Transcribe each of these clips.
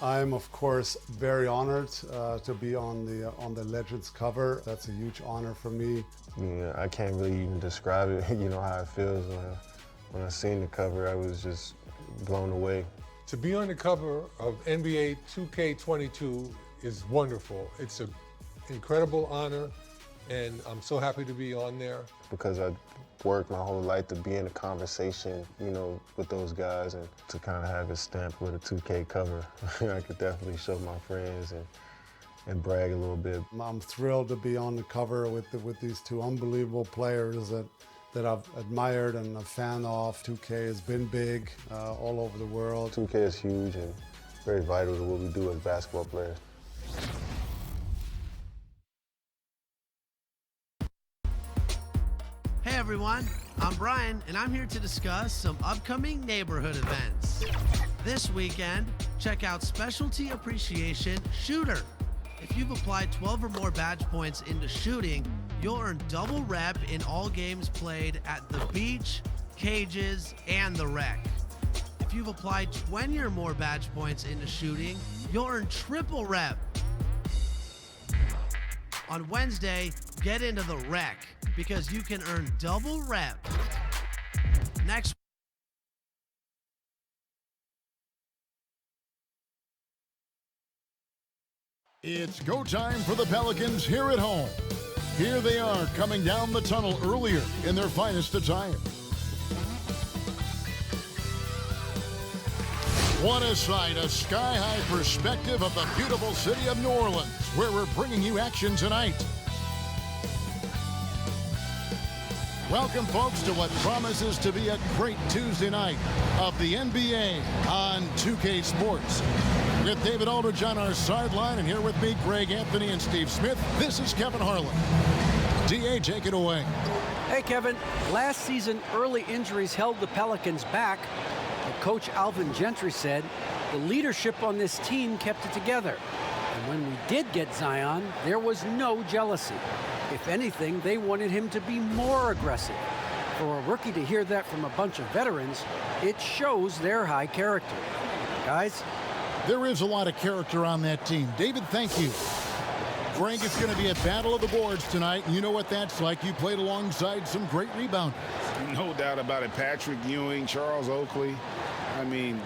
I'm of course very honored to be on the Legends cover. That's a huge honor for me. Yeah, I can't really even describe it. How it feels when I seen the cover. I was just blown away. To be on the cover of NBA 2K22 is wonderful. It's an incredible honor, and I'm so happy to be on there. Because I worked my whole life to be in a conversation, with those guys, and to kind of have it stamped with a 2K cover. I could definitely show my friends and brag a little bit. I'm thrilled to be on the cover with these two unbelievable players that I've admired and a fan of. 2K has been big all over the world. 2K is huge and very vital to what we do as basketball players. Hey everyone, I'm Brian, and I'm here to discuss some upcoming neighborhood events. This weekend, check out Specialty Appreciation Shooter. If you've applied 12 or more badge points into shooting, you'll earn double rep in all games played at the beach, cages, and the rec. If you've applied 20 or more badge points into shooting, you'll earn triple rep. On Wednesday, get into the rec because you can earn double rep. Next. It's go time for the Pelicans here at home. Here they are coming down the tunnel earlier in their finest attire. What a sight, a sky-high perspective of the beautiful city of New Orleans, where we're bringing you action tonight. Welcome, folks, to what promises to be a great Tuesday night of the NBA on 2K Sports. With David Aldridge on our sideline, and here with me, Greg Anthony and Steve Smith, this is Kevin Harlan. DA, take it away. Hey, Kevin. Last season, early injuries held the Pelicans back. But Coach Alvin Gentry said the leadership on this team kept it together. And when we did get Zion, there was no jealousy. If anything, they wanted him to be more aggressive. For a rookie to hear that from a bunch of veterans, it shows their high character. Guys? There is a lot of character on that team. David, thank you. Frank, it's going to be a battle of the boards tonight. You know what that's like. You played alongside some great rebounders. No doubt about it. Patrick Ewing, Charles Oakley.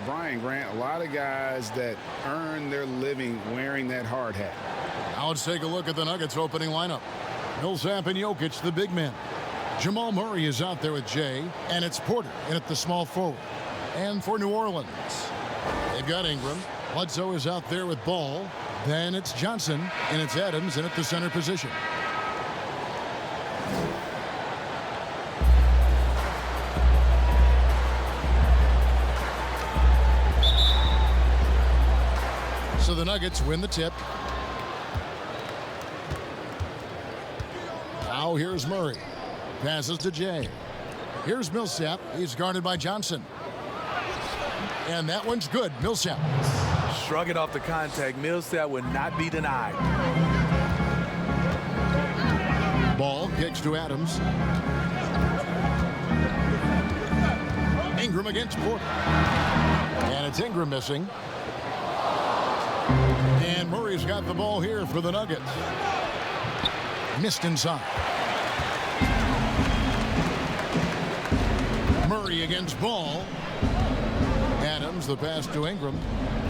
Brian Grant, a lot of guys that earn their living wearing that hard hat. Now let's take a look at the Nuggets opening lineup. Millsap and Jokic, the big men. Jamal Murray is out there with Jay, and it's Porter in at the small forward. And for New Orleans, they've got Ingram. Bledsoe is out there with Ball. Then it's Johnson, and it's Adams in at the center position. So the Nuggets win the tip. Now here's Murray. Passes to Jay. Here's Millsap. He's guarded by Johnson. And that one's good. Millsap. Shrugging off the contact, Millsap would not be denied. Ball kicks to Adams. Ingram against Porter. And it's Ingram missing. And Murray's got the ball here for the Nuggets. Missed inside. Murray against Ball. Adams, the pass to Ingram.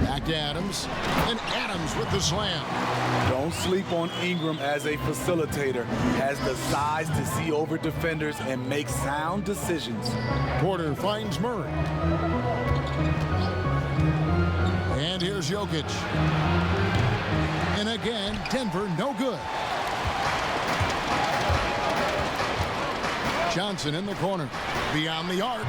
Back to Adams. And Adams with the slam. Don't sleep on Ingram as a facilitator. Has the size to see over defenders and make sound decisions. Porter finds Murray. And here's Jokic. And again, Denver no good. Johnson in the corner. Beyond the arc.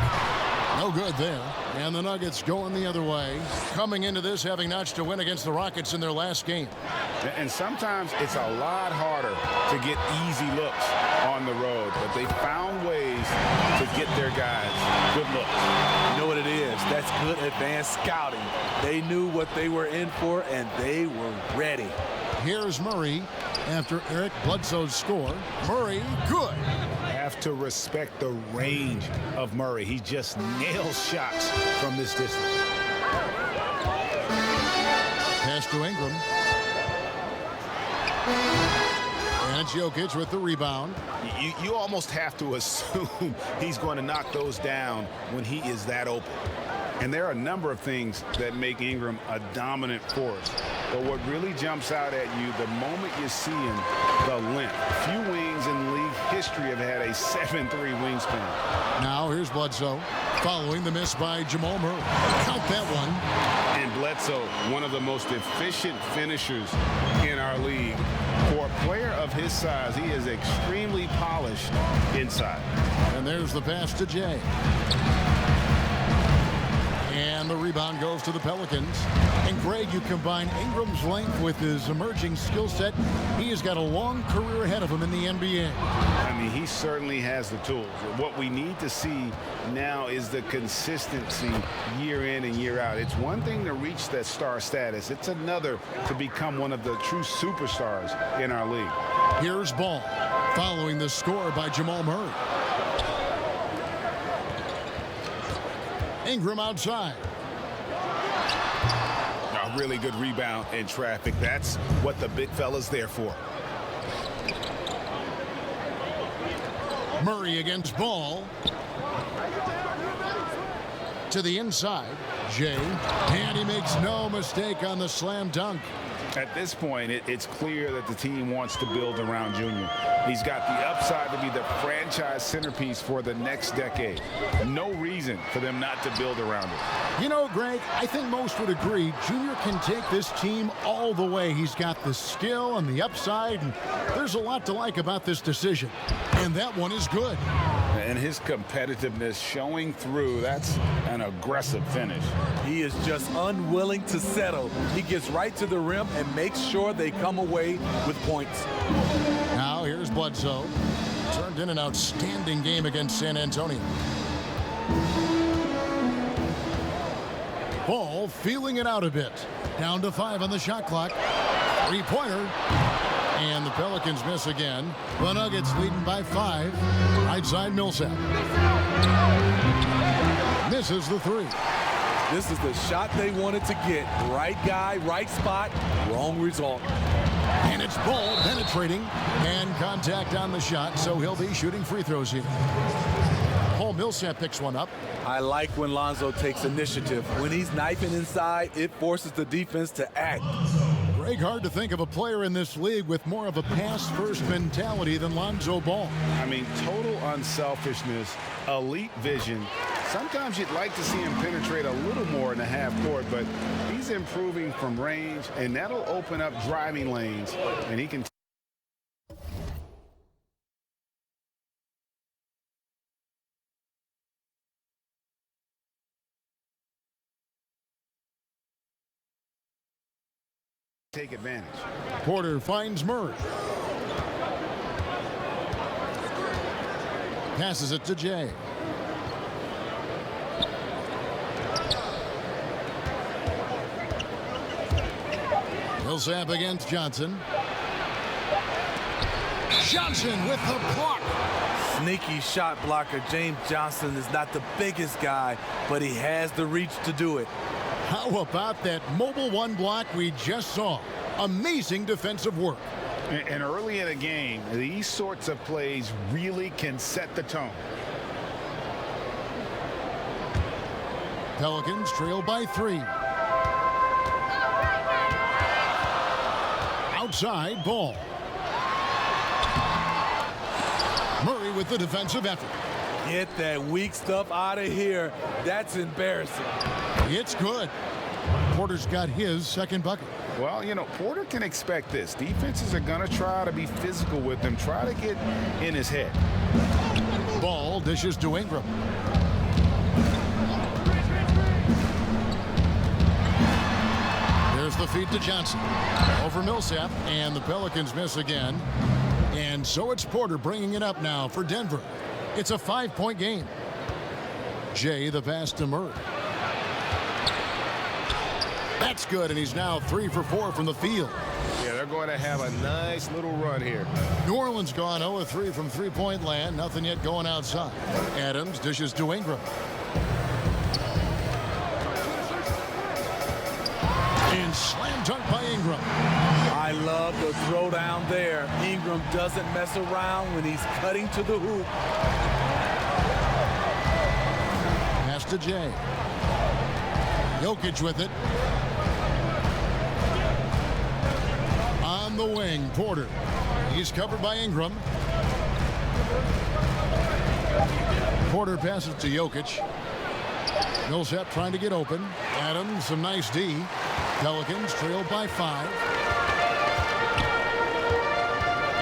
No good there. And the Nuggets going the other way. Coming into this having notched a win against the Rockets in their last game. And sometimes it's a lot harder to get easy looks on the road, but they found ways to get their guys good looks. You know what it is? That's good advanced scouting. They knew what they were in for, and they were ready. Here's Murray after Eric Bledsoe's score. Murray, good. Have to respect the range of Murray. He just nails shots from this distance. pass to Ingram. And it's Jokic with the rebound. You almost have to assume he's going to knock those down when he is that open. And there are a number of things that make Ingram a dominant force. But what really jumps out at you the moment you see him, the length. Few wings in league history have had a 7'3" wingspan. Now here's Bledsoe following the miss by Jamal Murray. Count that one. And Bledsoe, one of the most efficient finishers in our league. For a player of his size, he is extremely polished inside. And there's the pass to Jay. And the rebound goes to the Pelicans. And Greg, you combine Ingram's length with his emerging skill set. He has got a long career ahead of him in the NBA. I mean, he certainly has the tools. What we need to see now is the consistency year in and year out. It's one thing to reach that star status. It's another to become one of the true superstars in our league. Here's Ball following the score by Jamal Murray. Ingram outside. A really good rebound in traffic. That's what the big fella's there for. Murray against Ball. To the inside. Jay. And he makes no mistake on the slam dunk. At this point, it's clear that the team wants to build around Junior. He's got the upside to be the franchise centerpiece for the next decade. No reason for them not to build around him. You know, Greg, I think most would agree Junior can take this team all the way. He's got the skill and the upside, and there's a lot to like about this decision. And that one is good. And his competitiveness showing through. That's an aggressive finish. He is just unwilling to settle. He gets right to the rim and makes sure they come away with points. Now here's Bledsoe. Turned in an outstanding game against San Antonio. Ball feeling it out a bit. Down to 5 on the shot clock. Three-pointer. And the Pelicans miss again. The Nuggets leading by 5. Right side Millsap. Misses the 3. This is the shot they wanted to get. Right guy, right spot, wrong result. And it's Ball penetrating. And contact on the shot, so he'll be shooting free throws here. Paul Millsap picks one up. I like when Lonzo takes initiative. When he's knifing inside, it forces the defense to act. Greg, hard to think of a player in this league with more of a pass-first mentality than Lonzo Ball. I mean, total unselfishness, elite vision. Sometimes you'd like to see him penetrate a little more in the half court, but he's improving from range, and that'll open up driving lanes, and he can take advantage. Porter finds Murray. Passes it to Jay. Millsap against Johnson. Johnson with the block. Sneaky shot blocker. James Johnson is not the biggest guy, but he has the reach to do it. How about that mobile one block we just saw? Amazing defensive work. And early in a game, these sorts of plays really can set the tone. Pelicans trail by 3. Outside Ball. Murray with the defensive effort. Get that weak stuff out of here. That's embarrassing. It's good. Porter's got his second bucket. Well, you know, Porter can expect this. Defenses are going to try to be physical with him, try to get in his head. Ball dishes to Ingram. There's the feed to Johnson. Over Millsap, and the Pelicans miss again. And so it's Porter bringing it up now for Denver. It's a 5-point game. Jay the pass to Murray. That's good, and he's now 3 for 4 from the field. Yeah, they're going to have a nice little run here. New Orleans gone 0-3 from three-point land. Nothing yet going outside. Adams dishes to Ingram. And slam dunk by Ingram. I love the throwdown there. Ingram doesn't mess around when he's cutting to the hoop. Pass to Jay. Jokic with it. On the wing, Porter. He's covered by Ingram. Porter passes to Jokic. Millsap trying to get open. Adams, some nice D. Pelicans trailed by 5.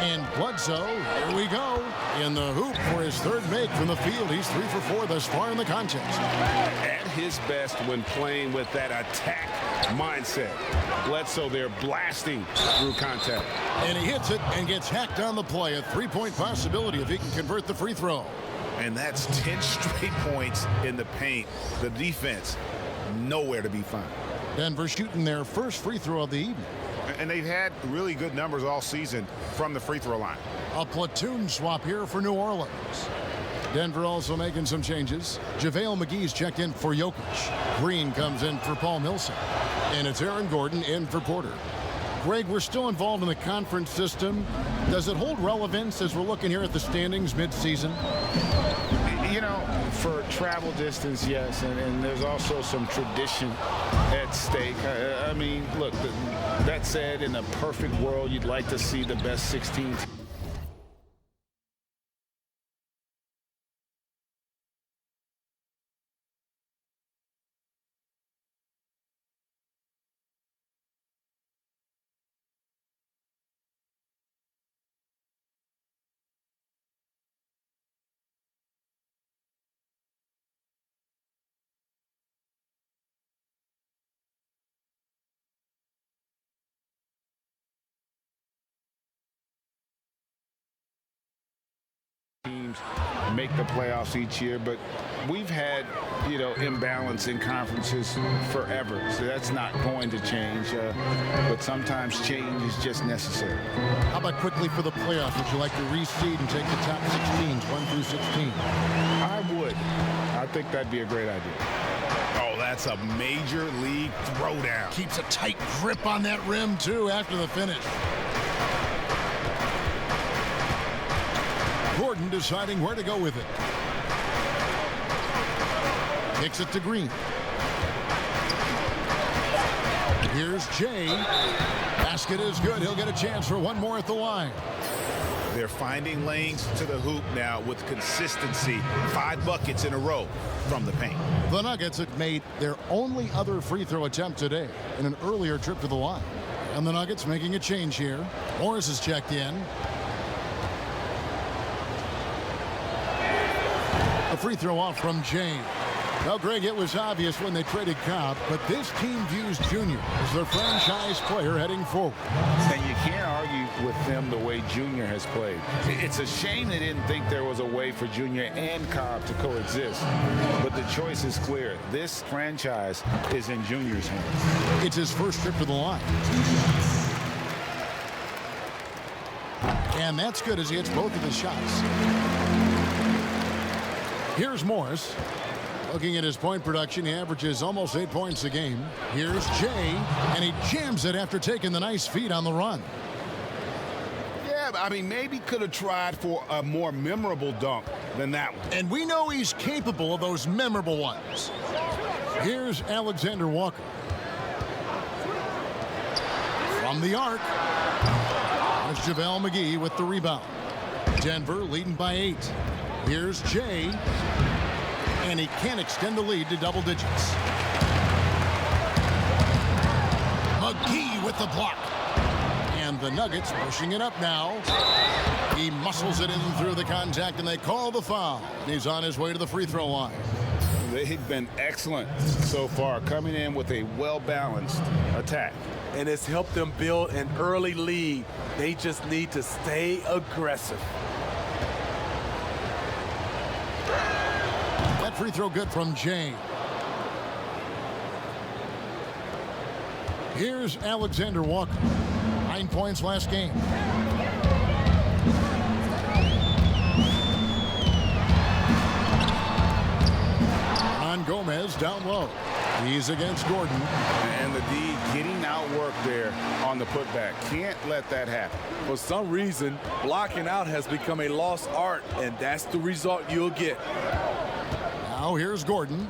And Bledsoe, here we go. In the hoop for his third make from the field. He's 3 for 4 thus far in the contest. At his best when playing with that attack mindset. Bledsoe there blasting through contact. And he hits it and gets hacked on the play. A 3-point possibility if he can convert the free throw. And that's 10 straight points in the paint. The defense, nowhere to be found. Denver shooting their first free throw of the evening. And they've had really good numbers all season from the free throw line. A platoon swap here for New Orleans. Denver also making some changes. JaVale McGee's checked in for Jokic. Green comes in for Paul Millsap. And it's Aaron Gordon in for Porter. Greg, we're still involved in the conference system. Does it hold relevance as we're looking here at the standings mid-season? You know, for travel distance, yes, and there's also some tradition at stake. I mean, look, that said, in a perfect world, you'd like to see the best 16 teams make the playoffs each year, but we've had, you know, imbalance in conferences forever, so that's not going to change, but sometimes change is just necessary. How about quickly for the playoffs? Would you like to reseed and take the top 16s, 1 through 16? I would. I think that'd be a great idea. Oh, that's a major league throwdown. Keeps a tight grip on that rim, too, after the finish. Gordon deciding where to go with it. Kicks it to Green. Here's Jay. Basket is good. He'll get a chance for one more at the line. They're finding lanes to the hoop now with consistency. 5 buckets in a row from the paint. The Nuggets had made their only other free throw attempt today in an earlier trip to the line. And the Nuggets making a change here. Morris is checked in. A free throw off from Jay. Well, Greg, it was obvious when they traded Cobb, but this team views Junior as their franchise player heading forward. And you can't argue with them the way Junior has played. It's a shame they didn't think there was a way for Junior and Cobb to coexist. But the choice is clear. This franchise is in Junior's hands. It's his first trip to the line. And that's good as he hits both of his shots. Here's Morris. Looking at his point production, he averages almost 8 points a game. Here's Jay, and he jams it after taking the nice feed on the run. Yeah, I mean, maybe could have tried for a more memorable dunk than that one. And we know he's capable of those memorable ones. Here's Alexander Walker. From the arc. There's JaVale McGee with the rebound. Denver leading by 8. Here's Jay. And he can't extend the lead to double digits. McGee with the block. And the Nuggets pushing it up now. He muscles it in through the contact, and they call the foul. And he's on his way to the free throw line. They've been excellent so far, coming in with a well-balanced attack. And it's helped them build an early lead. They just need to stay aggressive. That free throw good from Jay. Here's Alexander Walker. 9 points last game. On Gomez down low. He's against Gordon. And the D getting outworked there on the putback. Can't let that happen. For some reason, blocking out has become a lost art, and that's the result you'll get. Now here's Gordon,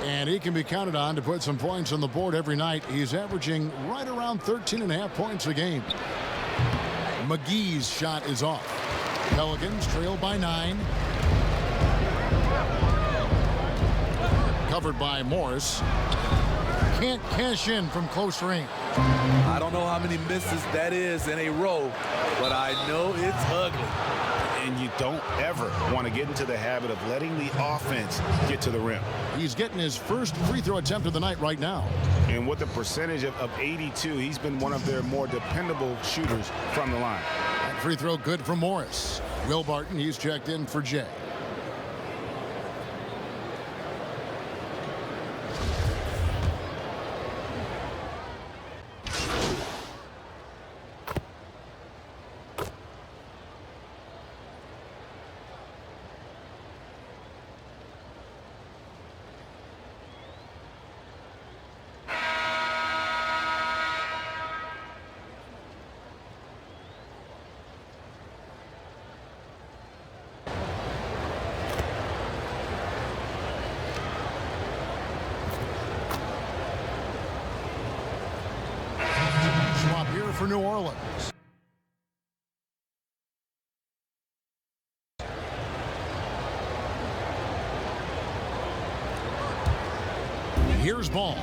and he can be counted on to put some points on the board every night. He's averaging right around 13.5 points a game. McGee's shot is off. Pelicans trail by 9. Covered by Morris. Can't cash in from close range. I don't know how many misses that is in a row, but I know it's ugly. And you don't ever want to get into the habit of letting the offense get to the rim. He's getting his first free throw attempt of the night right now. And with a percentage of 82, he's been one of their more dependable shooters from the line. That free throw good for Morris. Will Barton, he's checked in for Jay. For New Orleans. Here's Ball.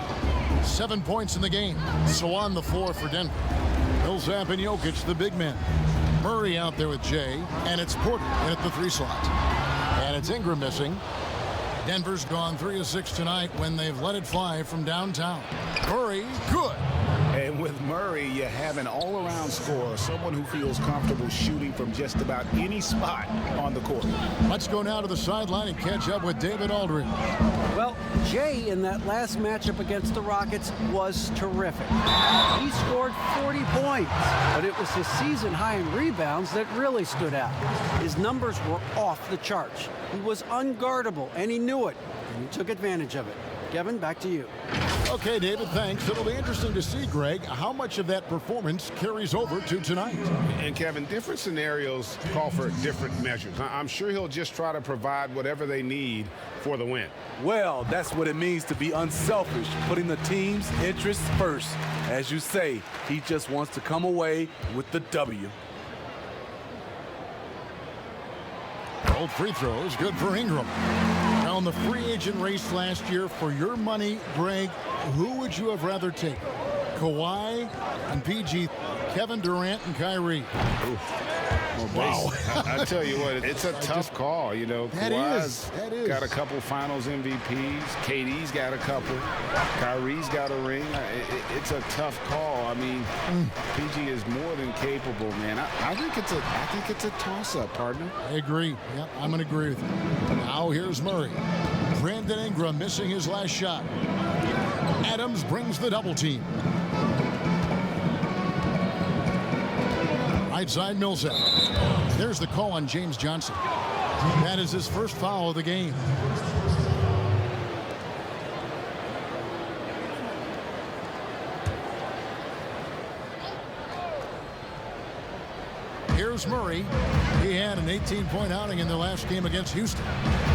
7 points in the game. So on the floor for Denver. Millsap and Jokic, the big men. Murray out there with Jay, and it's Porter in at the 3 slot. And it's Ingram missing. Denver's gone 3 of 6 tonight when they've let it fly from downtown. Murray, good. And with Murray, you have an all-around scorer, someone who feels comfortable shooting from just about any spot on the court. Let's go now to the sideline and catch up with David Aldridge. Well, Jay in that last matchup against the Rockets was terrific. He scored 40 points, but it was his season high in rebounds that really stood out. His numbers were off the charts. He was unguardable, and he knew it, and he took advantage of it. Kevin, back to you. Okay, David, thanks. It'll be interesting to see, Greg, how much of that performance carries over to tonight. And Kevin, different scenarios call for different measures. I'm sure he'll just try to provide whatever they need for the win. Well, that's what it means to be unselfish, putting the team's interests first. As you say, he just wants to come away with the W. Both free throws, good for Ingram. Now in the free agent race last year, for your money, Greg, who would you have rather taken? Kawhi and PG, Kevin Durant and Kyrie. Wow. I tell you what, it's a tough call. You know, Kawhi's got a couple finals MVPs. KD's got a couple. Kyrie's got a ring. It's a tough call. I mean, PG is more than capable, man. I think it's a toss-up, partner. I agree. Yeah, I'm going to agree with you. Now here's Murray. Brandon Ingram missing his last shot. Adams brings the double team. Right side Millsap. There's the call on James Johnson. That is his first foul of the game. Here's Murray. He had an 18-point outing in the last game against Houston.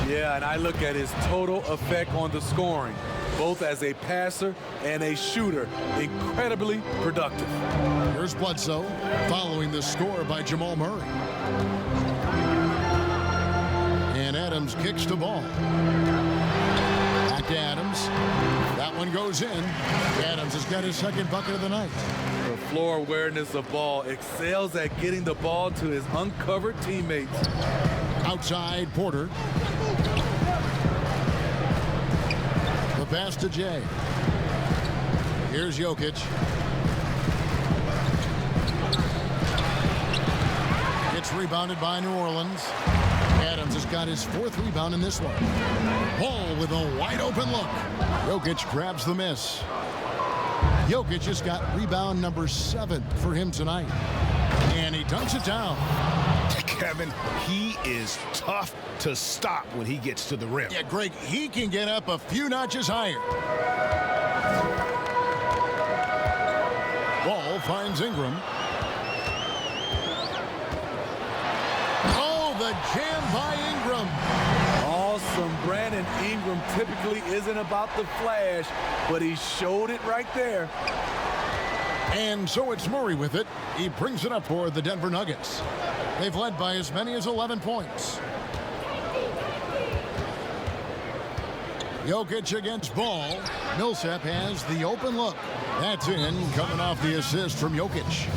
Yeah, and I look at his total effect on the scoring, both as a passer and a shooter. Incredibly productive. Here's Bledsoe following the score by Jamal Murray. And Adams kicks the ball. Back to Adams. That one goes in. Adams has got his second bucket of the night. The floor awareness of ball, excels at getting the ball to his uncovered teammates. Outside Porter. The pass to Jay. Here's Jokic. It's rebounded by New Orleans. Adams has got his fourth rebound in this one. Ball with a wide open look. Jokic grabs the miss. Jokic just got rebound number 7 for him tonight. And he dunks it down. Kevin, he is tough to stop when he gets to the rim. Yeah, Greg, he can get up a few notches higher. Ball finds Ingram. Oh, the jam by Ingram. Awesome. Brandon Ingram typically isn't about the flash, but he showed it right there. And so it's Murray with it. He brings it up for the Denver Nuggets. They've led by as many as 11 points. Jokic against Ball. Millsap has the open look. That's in, coming off the assist from Jokic.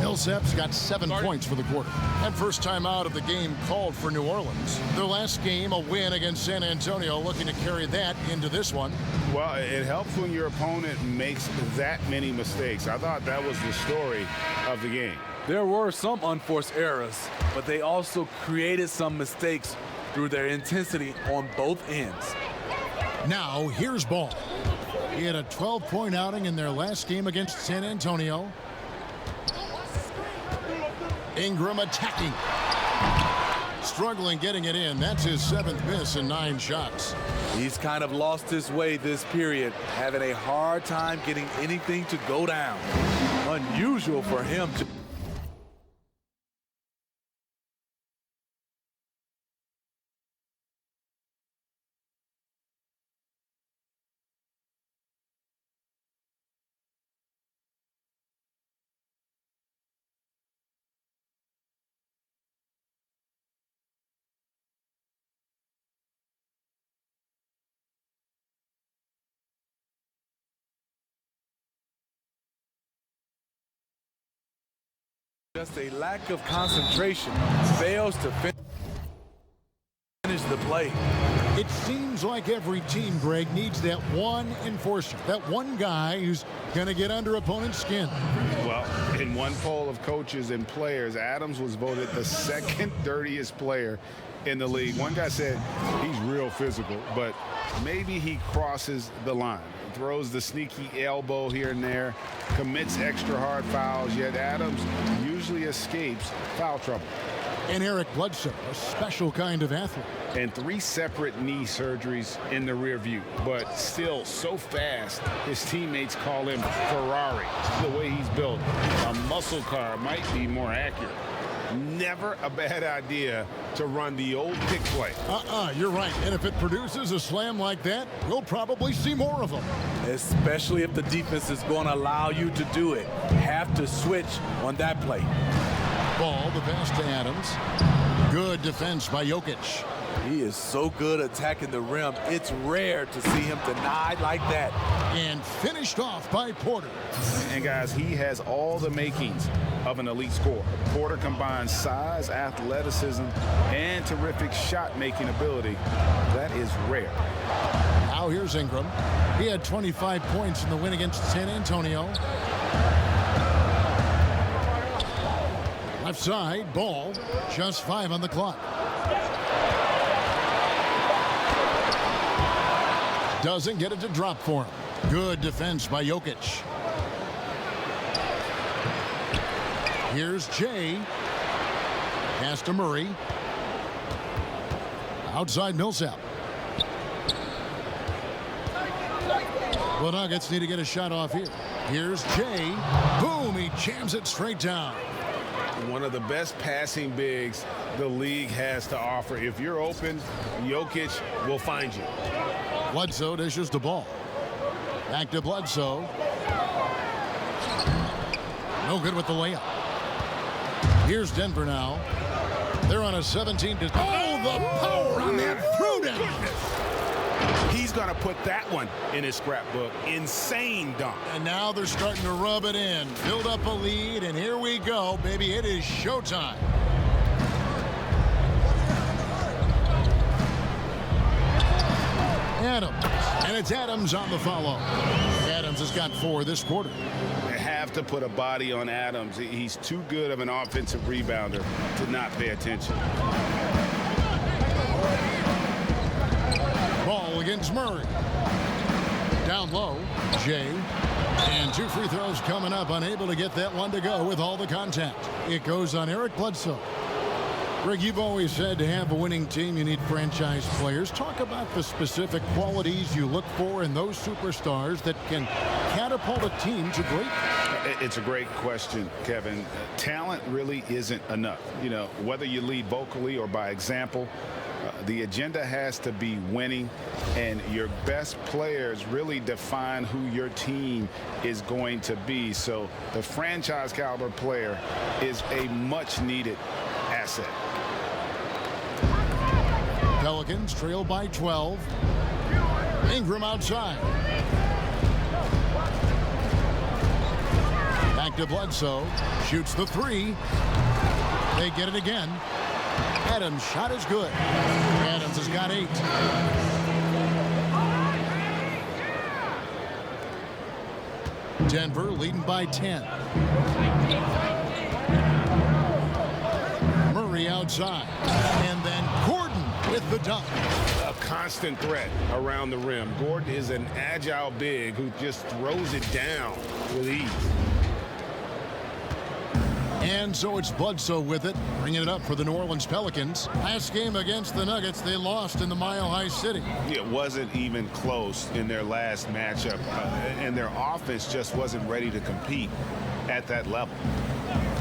Millsap's got 7 points for the quarter. And first time out of the game called for New Orleans. Their last game, a win against San Antonio, looking to carry that into this one. Well, it helps when your opponent makes that many mistakes. I thought that was the story of the game. There were some unforced errors, but they also created some mistakes through their intensity on both ends. Now, here's Ball. He had a 12-point outing in their last game against San Antonio. Ingram attacking. Struggling getting it in. That's his 7th miss in 9 shots. He's kind of lost his way this period, having a hard time getting anything to go down. Unusual for him to... Just a lack of concentration, fails to finish the play. It seems like every team, Greg, needs that one enforcer, that one guy who's going to get under opponent's skin. Well, in one poll of coaches and players, Adams was voted the 2nd dirtiest player in the league. One guy said he's real physical, but maybe he crosses the line. Throws the sneaky elbow here and there, commits extra hard fouls, yet Adams usually escapes foul trouble. And Eric Bledsoe, a special kind of athlete. And 3 separate knee surgeries in the rear view, but still so fast, his teammates call him Ferrari. The way he's built, a muscle car might be more accurate. Never a bad idea to run the old pick play. You're right. And if it produces a slam like that, we'll probably see more of them. Especially if the defense is going to allow you to do it. Have to switch on that play. Ball, the pass to Adams. Good defense by Jokic. He is so good attacking the rim. It's rare to see him denied like that. And finished off by Porter. And guys, he has all the makings of an elite scorer. Porter combines size, athleticism, and terrific shot-making ability. That is rare. Now here's Ingram. He had 25 points in the win against San Antonio. Left side, Ball, just 5 on the clock. Doesn't get it to drop for him. Good defense by Jokic. Here's Jay. Pass to Murray. Outside Millsap. The Nuggets need to get a shot off here. Here's Jay. Boom, he jams it straight down. One of the best passing bigs the league has to offer. If you're open, Jokic will find you. Bledsoe dishes the ball. Back to Bledsoe. No good with the layup. Here's Denver now. They're on a 17 to... Oh, the power on that throwdown. He's going to put that one in his scrapbook. Insane dunk. And now they're starting to rub it in. Build up a lead, and here we go, baby. It is showtime. Adams. And it's Adams on the follow. Adams has got 4 this quarter. They have to put a body on Adams. He's too good of an offensive rebounder to not pay attention. Ball against Murray. Down low, Jay. And 2 free throws coming up. Unable to get that one to go with all the contact. It goes on Eric Bledsoe. Greg, you've always said to have a winning team, you need franchise players. Talk about the specific qualities you look for in those superstars that can catapult a team to greatness. It's a great question, Kevin. Talent really isn't enough. You know, whether you lead vocally or by example, the agenda has to be winning, and your best players really define who your team is going to be. So the franchise caliber player is a much needed asset. Pelicans trail by 12. Ingram outside. Back to Bledsoe. Shoots the three. They get it again. Adams' shot is good. Adams has got 8. Denver leading by 10. Murray outside. And then Gordon with the dunk. A constant threat around the rim. Gordon is an agile big who just throws it down with ease. And so it's Bledsoe with it, bringing it up for the New Orleans Pelicans. Last game against the Nuggets, they lost in the Mile High City. It wasn't even close in their last matchup, and their offense just wasn't ready to compete at that level.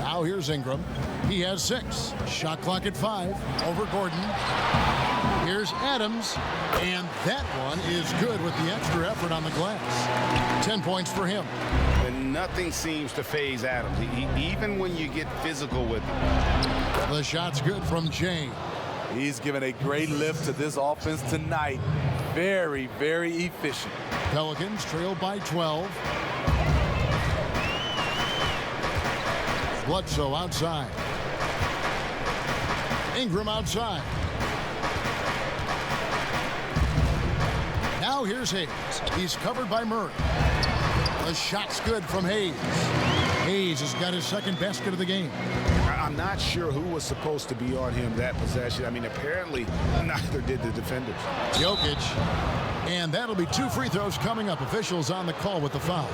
Now here's Ingram. He has 6. Shot clock at 5. Over Gordon. Here's Adams. And that one is good with the extra effort on the glass. 10 points for him. And nothing seems to faze Adams, even when you get physical with him. The shot's good from Jay. He's given a great lift to this offense tonight. Very, very efficient. Pelicans trail by 12. Bledsoe outside. Ingram outside. Now here's Hayes. He's covered by Murray. The shot's good from Hayes. Hayes has got his second basket of the game. I'm not sure who was supposed to be on him that possession. I mean, apparently neither did the defenders. Jokic. And that'll be 2 free throws coming up. Officials on the call with the foul.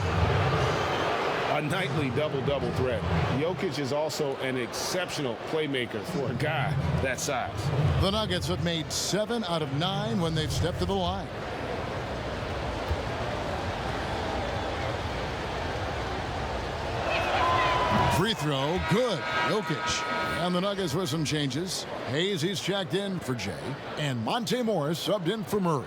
A nightly double-double threat. Jokic is also an exceptional playmaker for a guy that size. The Nuggets have made 7 out of 9 when they've stepped to the line. Free throw, good. Jokic. And the Nuggets with some changes. Hayes, he's checked in for Jay. And Monte Morris subbed in for Murray.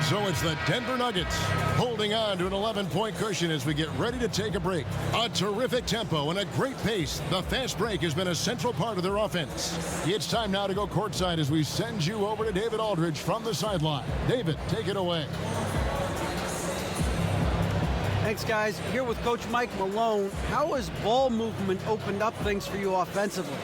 So it's the Denver Nuggets holding on to an 11-point cushion as we get ready to take a break. A terrific tempo and a great pace. The fast break has been a central part of their offense. It's time now to go courtside as we send you over to David Aldridge from the sideline. David, take it away. Thanks, guys. Here with Coach Mike Malone. How has ball movement opened up things for you offensively?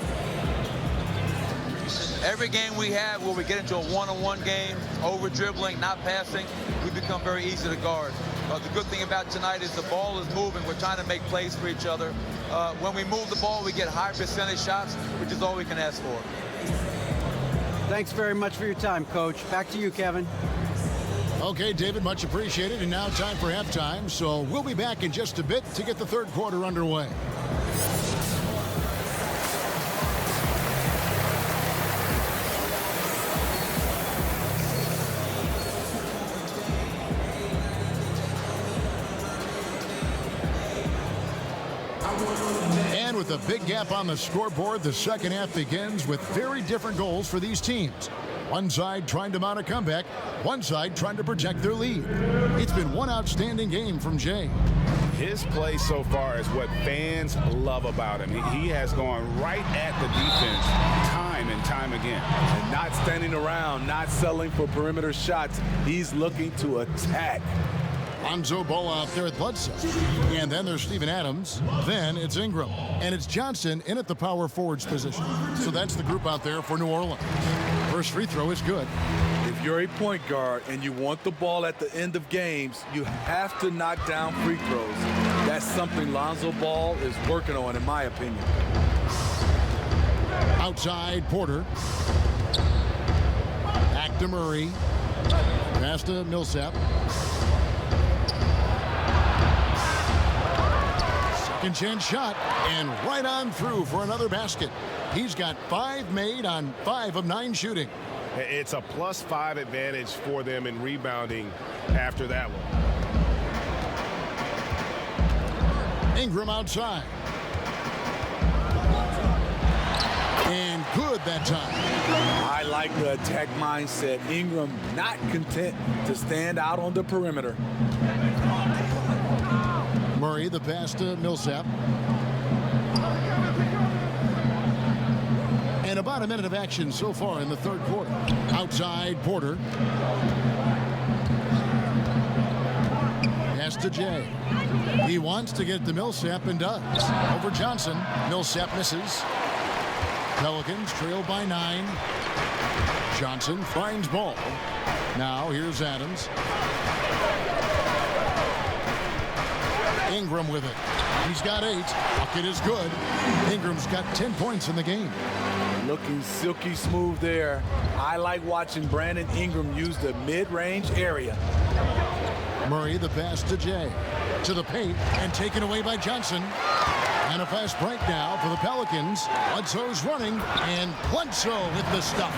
Every game we have where we get into a one-on-one game, over dribbling, not passing, we become very easy to guard. The good thing about tonight is the ball is moving. We're trying to make plays for each other. When we move the ball, we get high percentage shots, which is all we can ask for. Thanks very much for your time, Coach. Back to you, Kevin. Okay, David, much appreciated. And now time for halftime. So we'll be back in just a bit to get the third quarter underway. And with a big gap on the scoreboard, the second half begins with very different goals for these teams. One side trying to mount a comeback, one side trying to protect their lead. It's been one outstanding game from Jay. His play so far is what fans love about him. He has gone right at the defense time and time again. And not standing around, not settling for perimeter shots. He's looking to attack. Lonzo Ball out there at Bledsoe. And then there's Steven Adams. Then it's Ingram. And it's Johnson in at the power forwards position. So that's the group out there for New Orleans. First free throw is good. If you're a point guard and you want the ball at the end of games, you have to knock down free throws. That's something Lonzo Ball is working on, in my opinion. Outside, Porter. Back to Murray. Pass to Millsap. Second chance shot, and right on through for another basket. He's got 5 made on 5 of 9 shooting. It's a +5 advantage for them in rebounding after that one. Ingram outside. And good that time. I like the attack mindset. Ingram not content to stand out on the perimeter. Murray, the pass to Millsap. And about a minute of action so far in the third quarter. Outside, Porter. Pass to Jay. He wants to get to Millsap and does. Over Johnson. Millsap misses. Pelicans trail by 9. Johnson finds ball. Now here's Adams. Ingram with it. He's got 8. Bucket is good. Ingram's got 10 points in the game. Looking silky smooth there. I like watching Brandon Ingram use the mid-range area. Murray, the pass to Jay. To the paint and taken away by Johnson. And a fast break now for the Pelicans. Bledsoe's running, and Bledsoe with the stuff.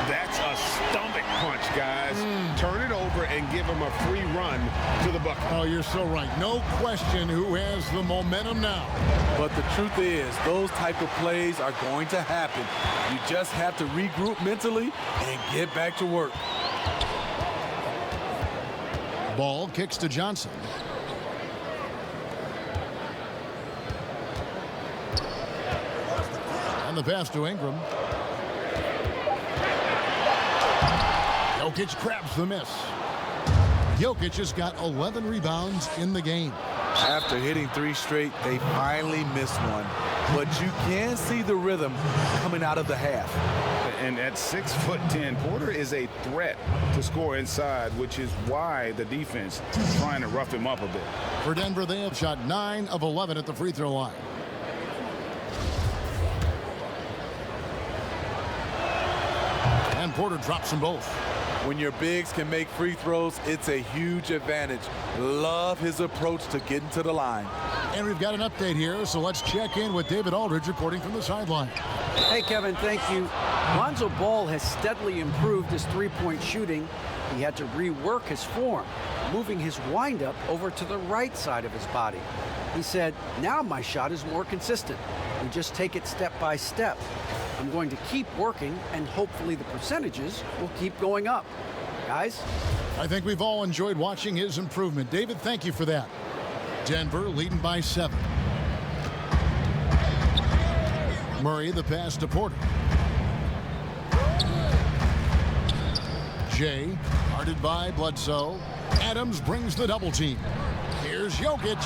That's a stomach punch, guys. Turn it over and give him a free run to the bucket. Oh, you're so right. No question who has the momentum now. But the truth is, those type of plays are going to happen. You just have to regroup mentally and get back to work. Ball kicks to Johnson. The pass to Ingram. Jokic grabs the miss. Jokic has got 11 rebounds in the game. After hitting 3 straight, they finally missed one. But you can see the rhythm coming out of the half. And at 6'10", Porter is a threat to score inside, which is why the defense is trying to rough him up a bit. For Denver, they have shot 9 of 11 at the free throw line. And Porter drops them both. When your bigs can make free throws, it's a huge advantage. Love his approach to getting to the line. And we've got an update here, so let's check in with David Aldridge reporting from the sideline. Hey, Kevin, thank you. Lonzo Ball has steadily improved his three-point shooting. He had to rework his form, moving his windup over to the right side of his body. He said, now my shot is more consistent. We just take it step by step. I'm going to keep working, and hopefully the percentages will keep going up. Guys? I think we've all enjoyed watching his improvement. David, thank you for that. Denver leading by 7. Murray, the pass to Porter. Jay, guarded by Bledsoe. Adams brings the double team. Here's Jokic,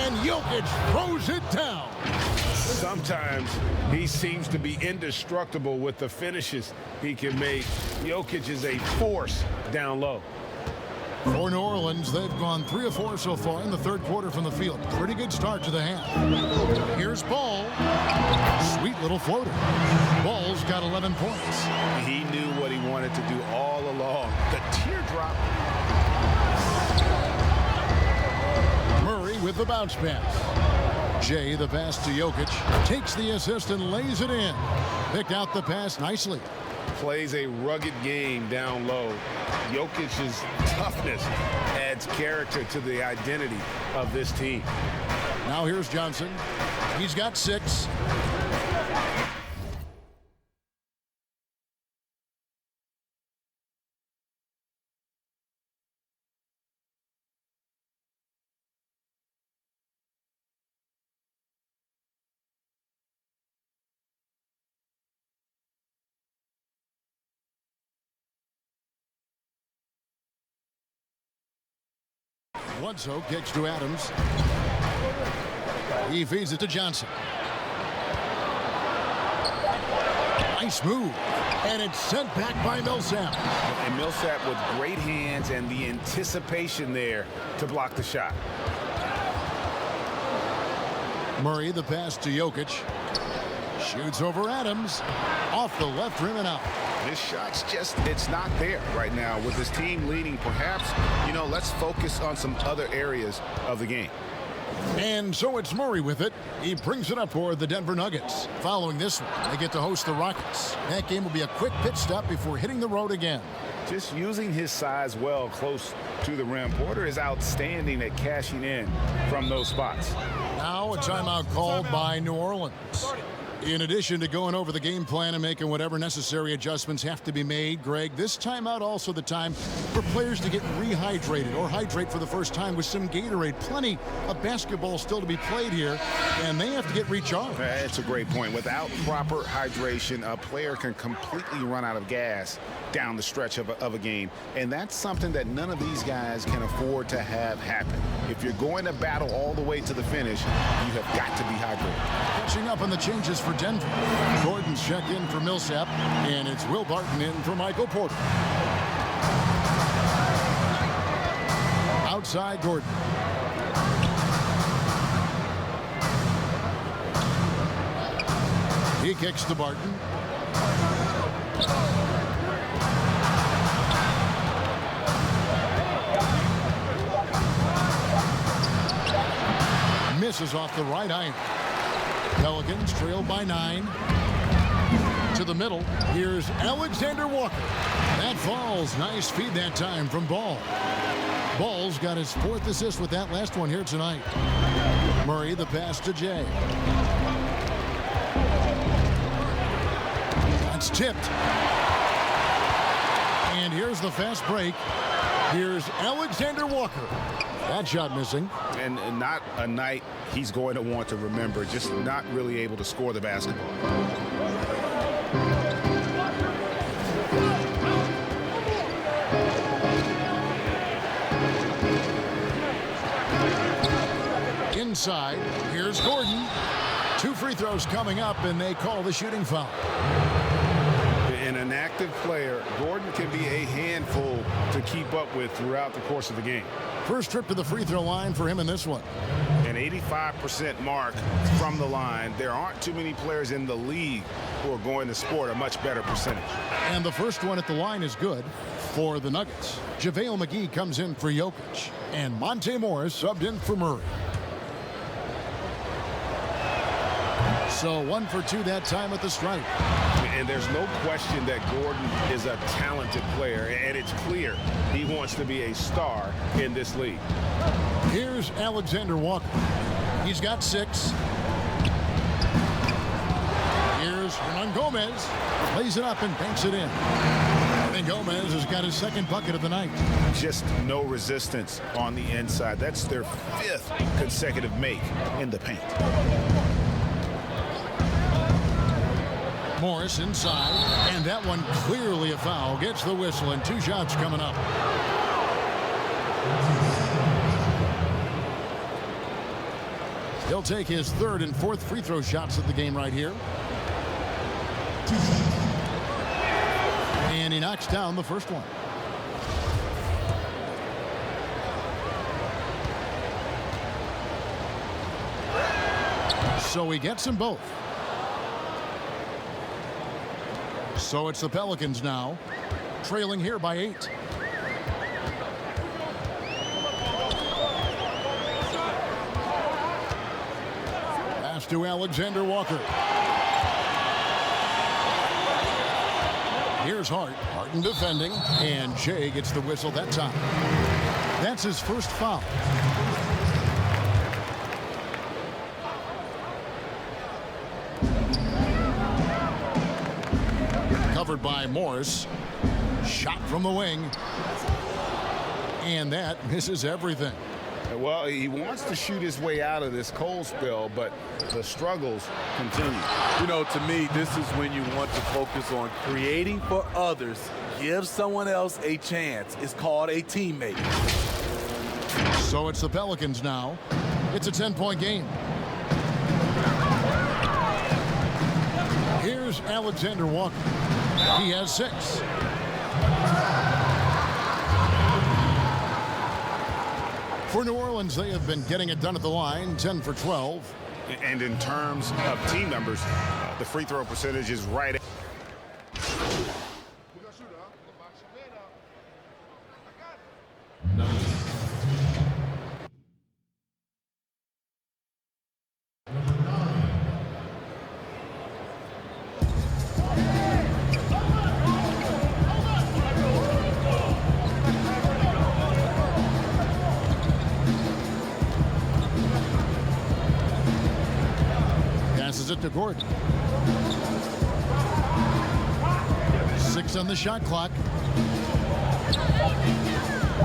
and Jokic throws it down. Sometimes he seems to be indestructible with the finishes he can make. Jokic is a force down low. For New Orleans, they've gone 3 of 4 so far in the third quarter from the field. Pretty good start to the half. Here's Ball. Sweet little floater. Ball's got 11 points. He knew what he wanted to do all along. The teardrop. Murray with the bounce pass. Jay, the pass to Jokic, takes the assist and lays it in. Picked out the pass nicely. Plays a rugged game down low. Jokic's toughness adds character to the identity of this team. Now here's Johnson. He's got 6. Bledsoe kicks to Adams. He feeds it to Johnson. Nice move. And it's sent back by Millsap. And Millsap with great hands and the anticipation there to block the shot. Murray, the pass to Jokic. Shoots over Adams. Off the left rim and out. This shot's just, it's not there right now. With his team leading, perhaps, let's focus on some other areas of the game. And so it's Murray with it. He brings it up for the Denver Nuggets. Following this one, they get to host the Rockets. That game will be a quick pit stop before hitting the road again. Just using his size well close to the rim. Porter is outstanding at cashing in from those spots. Now a timeout called by New Orleans. In addition to going over the game plan and making whatever necessary adjustments have to be made, Greg, this timeout also the time for players to get rehydrated or hydrate for the first time with some Gatorade. Plenty of basketball still to be played here, and they have to get recharged. That's a great point. Without proper hydration, a player can completely run out of gas down the stretch of a game, and that's something that none of these guys can afford to have happen. If you're going to battle all the way to the finish, you have got to be hydrated. Catching up on the changes for Denver. Gordon's checked in for Millsap, and it's Will Barton in for Michael Porter. Outside Gordon. He kicks to Barton. Misses off the right iron. Pelicans trail by 9. To the middle. Here's Alexander Walker. That falls. Nice feed that time from Ball. Ball's got his 4th assist with that last one here tonight. Murray the pass to Jay. That's tipped. And here's the fast break. Here's Alexander Walker. That shot missing. And not a night he's going to want to remember, just not really able to score the basketball. Inside, here's Gordon. 2 free throws coming up, and they call the shooting foul. And an active player, Gordon can be a handful to keep up with throughout the course of the game. First trip to the free throw line for him in this one. An 85% mark from the line. There aren't too many players in the league who are going to score a much better percentage. And the first one at the line is good for the Nuggets. JaVale McGee comes in for Jokic. And Monte Morris subbed in for Murray. So 1 for 2 that time at the stripe. And there's no question that Gordon is a talented player, and it's clear he wants to be a star in this league. Here's Alexander Walker. He's got 6. Here's Hernan Gomez. Lays it up and banks it in. And Gomez has got his 2nd bucket of the night. Just no resistance on the inside. That's their 5th consecutive make in the paint. Morris inside, and that one clearly a foul. Gets the whistle, and 2 shots coming up. He'll take his 3rd and 4th free throw shots of the game right here. And he knocks down the first one. So he gets them both. So it's the Pelicans now, trailing here by 8. Pass to Alexander Walker. Here's Hart. Harden defending, and Jay gets the whistle that time. That's his first foul. Covered by Morris. Shot from the wing. And that misses everything. Well, he wants to shoot his way out of this cold spell, but the struggles continue. You know, to me, this is when you want to focus on creating for others. Give someone else a chance. It's called a teammate. So it's the Pelicans now. It's a 10-point game. Here's Alexander Walker. He has 6. For New Orleans, they have been getting it done at the line, 10 for 12. And in terms of team numbers, the free throw percentage is right at Passes it to Gordon. 6 on the shot clock.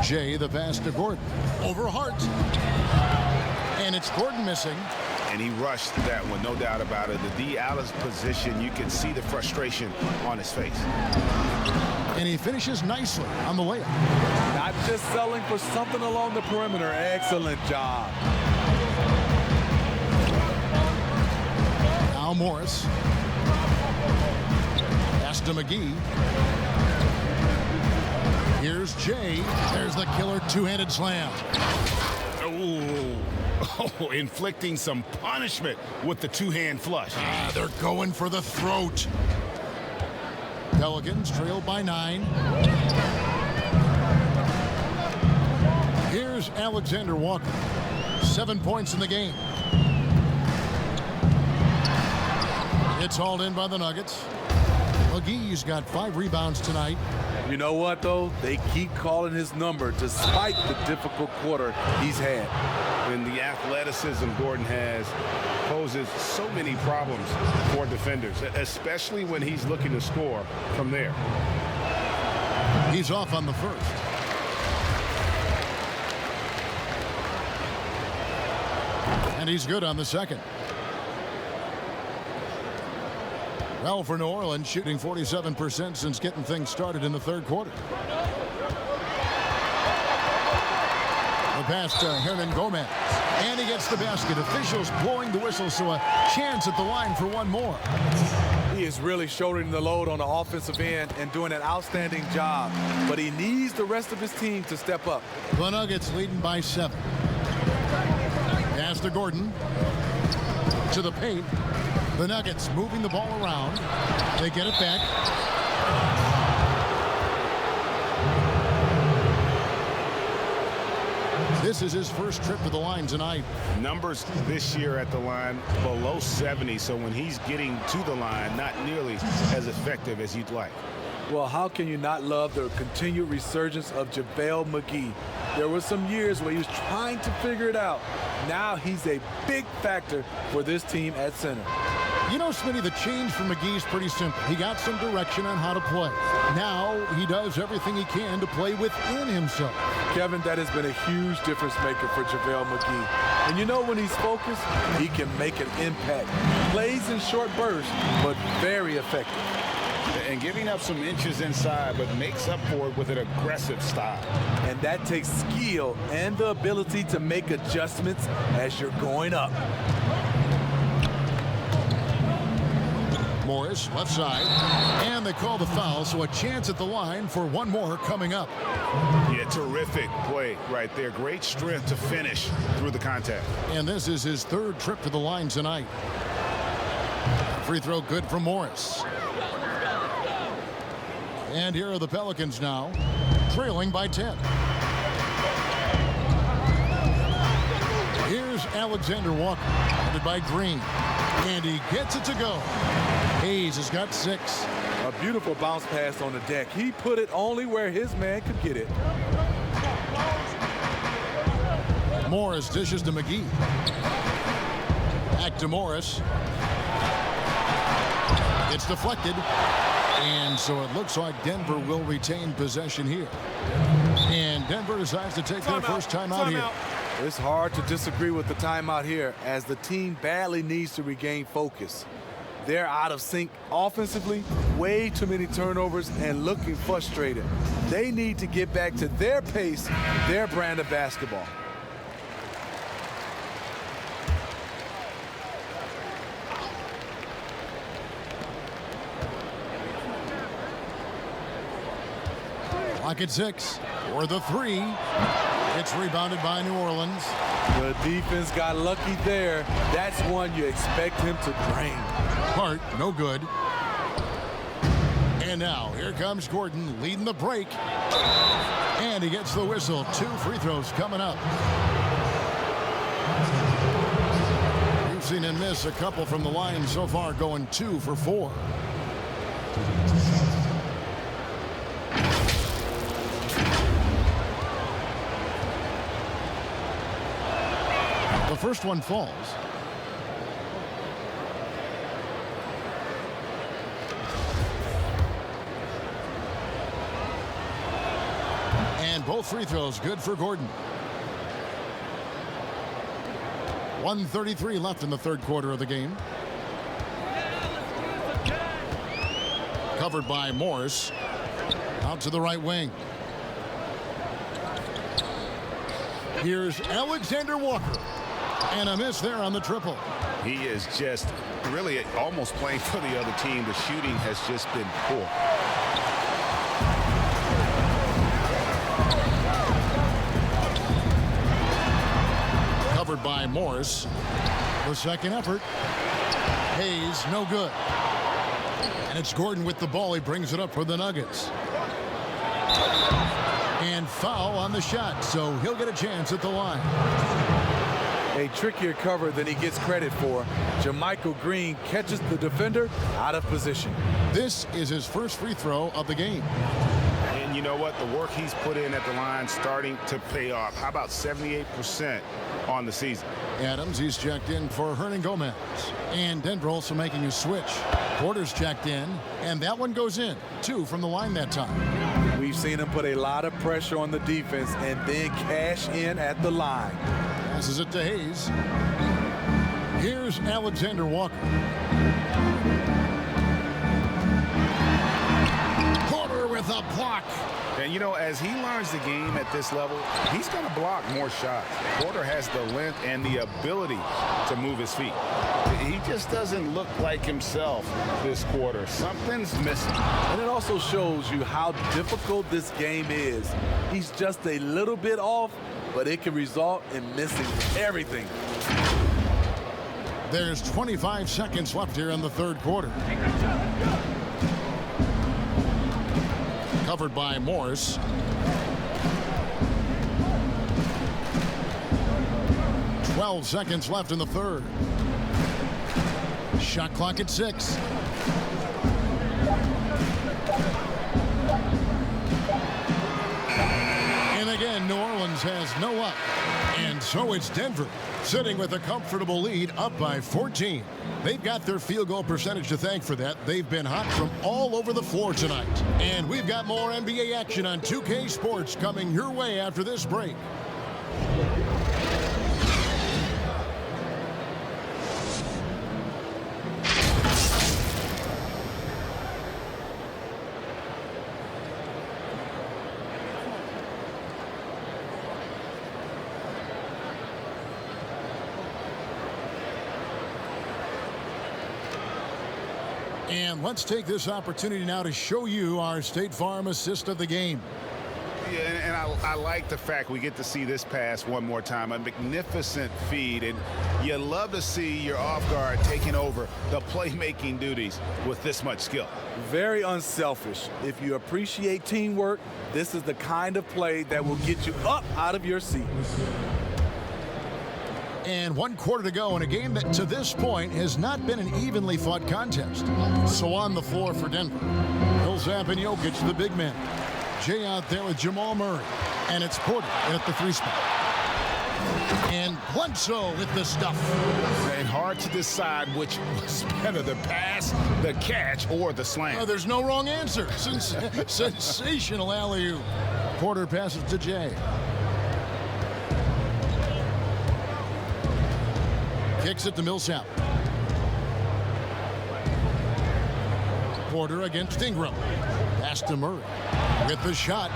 Jay, the pass to Gordon. Over Hart. And it's Gordon missing. And he rushed that one, no doubt about it. The D. Alice position, you can see the frustration on his face. And he finishes nicely on the layup. Not just selling for something along the perimeter. Excellent job. Now Morris. Pass to McGee. Here's Jay. There's the killer two-handed slam. Oh, inflicting some punishment with the two-hand flush. They're going for the throat. Pelicans trail by 9. Here's Alexander Walker. 7 points in the game. It's hauled in by the Nuggets. McGee's got 5 rebounds tonight. You know what, though? They keep calling his number despite the difficult quarter he's had. And the athleticism Gordon has poses so many problems for defenders, especially when he's looking to score from there. He's off on the first. And he's good on the second. Well, for New Orleans, shooting 47% since getting things started in the third quarter. The pass to Hernan Gomez. And he gets the basket. Officials blowing the whistle, so a chance at the line for one more. He is really shouldering the load on the offensive end and doing an outstanding job. But he needs the rest of his team to step up. The Nuggets leading by 7. Pass to Gordon. To the paint. The Nuggets moving the ball around. They get it back. This is his first trip to the line tonight. Numbers this year at the line below 70, so when he's getting to the line, not nearly as effective as you'd like. Well, how can you not love the continued resurgence of JaVale McGee? There were some years where he was trying to figure it out. Now he's a big factor for this team at center. You know, Smitty, the change for McGee's pretty simple. He got some direction on how to play. Now he does everything he can to play within himself. Kevin, that has been a huge difference maker for JaVale McGee. And you know, when he's focused, he can make an impact. Plays in short bursts, but very effective. And giving up some inches inside, but makes up for it with an aggressive style. And that takes skill and the ability to make adjustments as you're going up. Morris, left side, and they call the foul, so a chance at the line for one more coming up. Yeah, terrific play right there. Great strength to finish through the contact. And this is his third trip to the line tonight. Free throw good from Morris. And here are the Pelicans now, trailing by 10. Here's Alexander Walker, headed by Green. And he gets it to go. Hayes has got 6. A beautiful bounce pass on the deck. He put it only where his man could get it. Morris dishes to McGee. Back to Morris. It's deflected. And so it looks like Denver will retain possession here. And Denver decides to take their first timeout here. It's hard to disagree with the timeout here as the team badly needs to regain focus. They're out of sync offensively, way too many turnovers, and looking frustrated. They need to get back to their pace, their brand of basketball. Clock at 6 for the 3. It's rebounded by New Orleans. The defense got lucky there. That's one you expect him to drain. Hart, no good. And now, here comes Gordon leading the break. And he gets the whistle. 2 free throws coming up. We've seen him miss a couple from the line so far, going 2 for 4. The first one falls. And both free throws good for Gordon. 1:33 left in the third quarter of the game. Covered by Morris. Out to the right wing. Here's Alexander Walker. And a miss there on the triple. He is just really almost playing for the other team. The shooting has just been poor. Covered by Morris. The second effort. Hayes, no good. And it's Gordon with the ball. He brings it up for the Nuggets. And foul on the shot, so he'll get a chance at the line. A trickier cover than he gets credit for. Jermichael Green catches the defender out of position. This is his first free throw of the game. And you know what? The work he's put in at the line starting to pay off. How about 78% on the season? Adams, he's checked in for Hernan Gomez. And Denver also making a switch. Porter's checked in, and that one goes in. 2 from the line that time. We've seen him put a lot of pressure on the defense and then cash in at the line. Passes it to Hayes. Here's Alexander Walker. Porter with a block. And, you know, as he learns the game at this level, he's going to block more shots. Porter has the length and the ability to move his feet. He just doesn't look like himself this quarter. Something's missing. And it also shows you how difficult this game is. He's just a little bit off, but it can result in missing everything. There's 25 seconds left here in the third quarter. Covered by Morris. Twelve seconds left in the third. Shot clock at 6. And again, New Orleans has no up. And so it's Denver, sitting with a comfortable lead, up by 14. They've got their field goal percentage to thank for that. They've been hot from all over the floor tonight. And we've got more NBA action on 2K Sports coming your way after this break. And let's take this opportunity now to show you our State Farm assist of the game. Yeah, and I like the fact we get to see this pass one more time. A magnificent feed, and you love to see your off guard taking over the playmaking duties with this much skill. Very unselfish. If you appreciate teamwork, this is the kind of play that will get you up out of your seat. And 1 quarter to go in a game that to this point has not been an evenly fought contest. So on the floor for Denver, Millsap and Jokic, the big men. Jay out there with Jamal Murray. And it's Porter at the 3 spot. And Bledsoe with the stuff. And hard to decide which was better, the pass, the catch, or the slam. Oh, there's no wrong answer. Sensational alley-oop. Porter passes to Jay. Kicks it to Millsap. Porter against Ingram. Pass to Murray with the shot.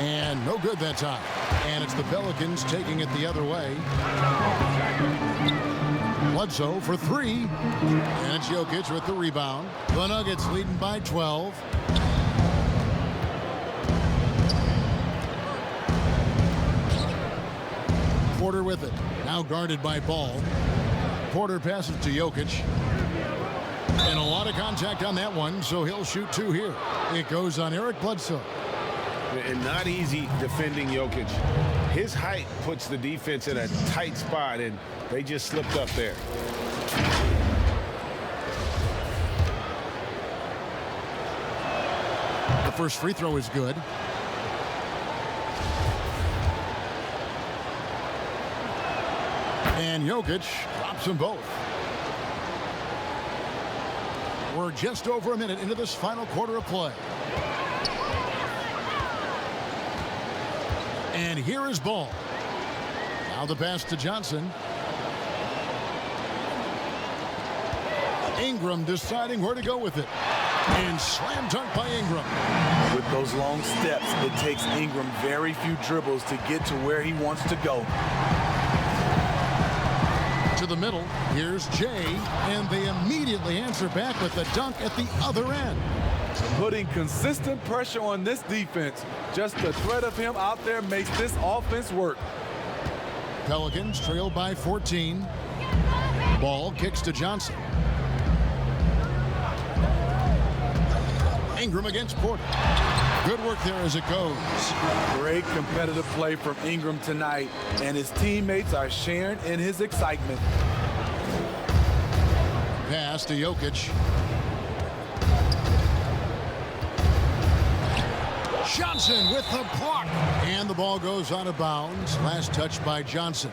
And no good that time. And it's the Pelicans taking it the other way. Bledsoe for 3. And it's Jokic with the rebound. The Nuggets leading by 12. Porter with it. Now guarded by Ball. Porter passes to Jokic. And a lot of contact on that one, so he'll shoot 2 here. It goes on Eric Bledsoe. And not easy defending Jokic. His height puts the defense in a tight spot, and they just slipped up there. The first free throw is good. And Jokic drops them both. We're just over a minute into this final quarter of play. And here is Ball. Now the pass to Johnson. Ingram deciding where to go with it. And slam dunk by Ingram. With those long steps, it takes Ingram very few dribbles to get to where he wants to go. To the middle, here's Jay, and they immediately answer back with the dunk at the other end. Putting consistent pressure on this defense. Just the threat of him out there makes this offense work. Pelicans trail by 14. Ball kicks to Johnson. Ingram against Porter. Good work there as it goes. Great competitive play from Ingram tonight, and his teammates are sharing in his excitement. Pass to Jokic. Johnson with the block. And the ball goes out of bounds. Last touch by Johnson.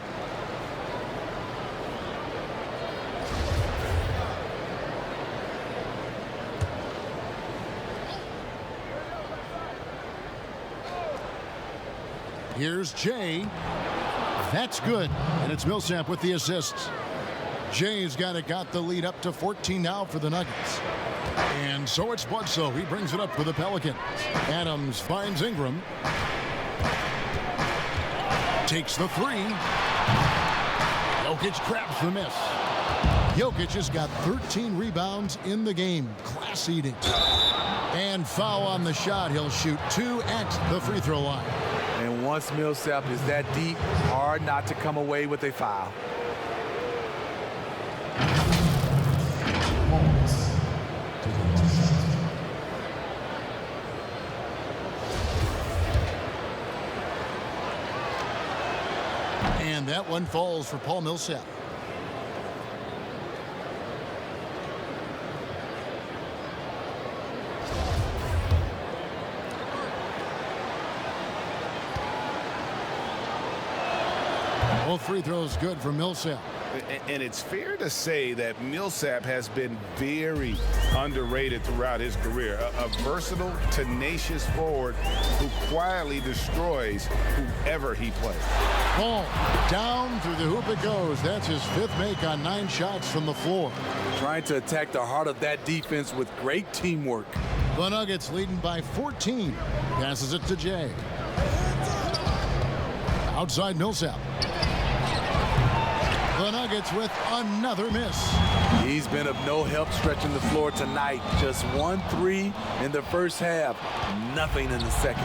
Here's Jay. That's good. And it's Millsap with the assists. Jay's got the lead up to 14 now for the Nuggets. And so it's Bledsoe. He brings it up for the Pelicans. Adams finds Ingram. Takes the 3. Jokic grabs the miss. Jokic has got 13 rebounds in the game. Class eating. And foul on the shot. He'll shoot 2 at the free throw line. And once Millsap is that deep, hard not to come away with a foul. And that one falls for Paul Millsap. Both free throws good for Millsap. And it's fair to say that Millsap has been very underrated throughout his career. A versatile, tenacious forward who quietly destroys whoever he plays. Ball down through the hoop it goes. That's his 5th make on 9 shots from the floor. Trying to attack the heart of that defense with great teamwork. The Nuggets leading by 14. Passes it to Jay. Outside Millsap. The Nuggets with another miss. He's been of no help stretching the floor tonight. Just 1 3 in the first half. Nothing in the second.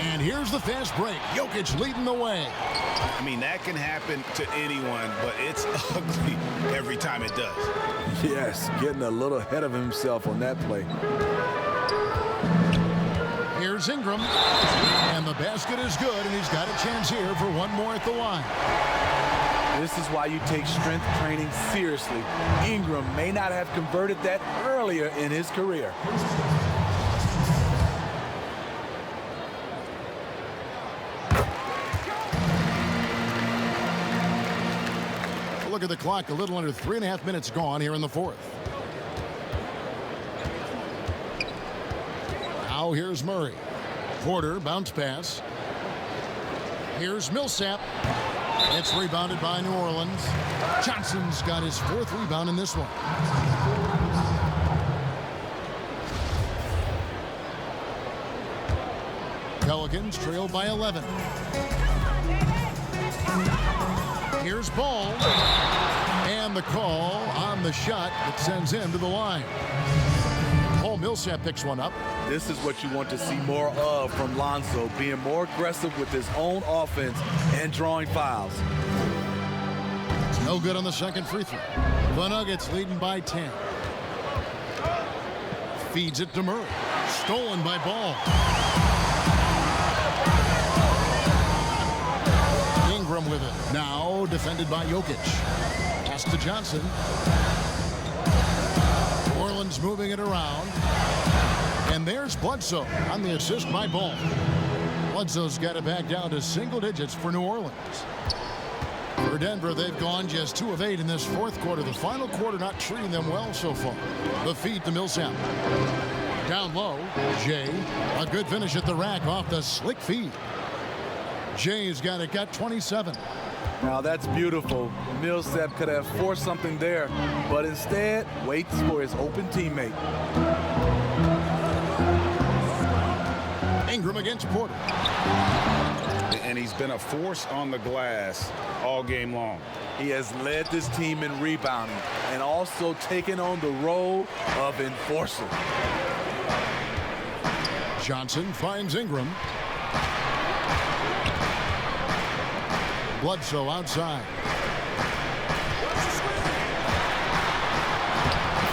And here's the fast break. Jokic leading the way. I mean, that can happen to anyone, but it's ugly every time it does. Yes, getting a little ahead of himself on that play. Here's Ingram. And the basket is good, and he's got a chance here for one more at the line. This is why you take strength training seriously. Ingram may not have converted that earlier in his career. Look at the clock, a little under 3.5 minutes gone here in the 4th. Now here's Murray. Porter, bounce pass. Here's Millsap. It's rebounded by New Orleans. Johnson's got his 4th rebound in this one. Pelicans trail by 11. Here's Ball. And the call on the shot that sends him to the line. Paul Millsap picks one up. This is what you want to see more of from Lonzo, being more aggressive with his own offense and drawing fouls. No good on the second free throw. The Nuggets leading by 10. Feeds it to Murray. Stolen by Ball. Ingram with it. Now defended by Jokic. Pass to Johnson. New Orleans moving it around. And there's Bledsoe on the assist by Ball. Bledsoe's got it back down to single digits for New Orleans. For Denver, they've gone just 2 of 8 in this fourth quarter. The final quarter not treating them well so far. The feed to Millsap. Down low, Jay. A good finish at the rack off the slick feed. Jay's got it, got 27. Now that's beautiful. Millsap could have forced something there, but instead waits for his open teammate. Ingram against Porter. And he's been a force on the glass all game long. He has led this team in rebounding and also taken on the role of enforcer. Johnson finds Ingram. Bledsoe outside.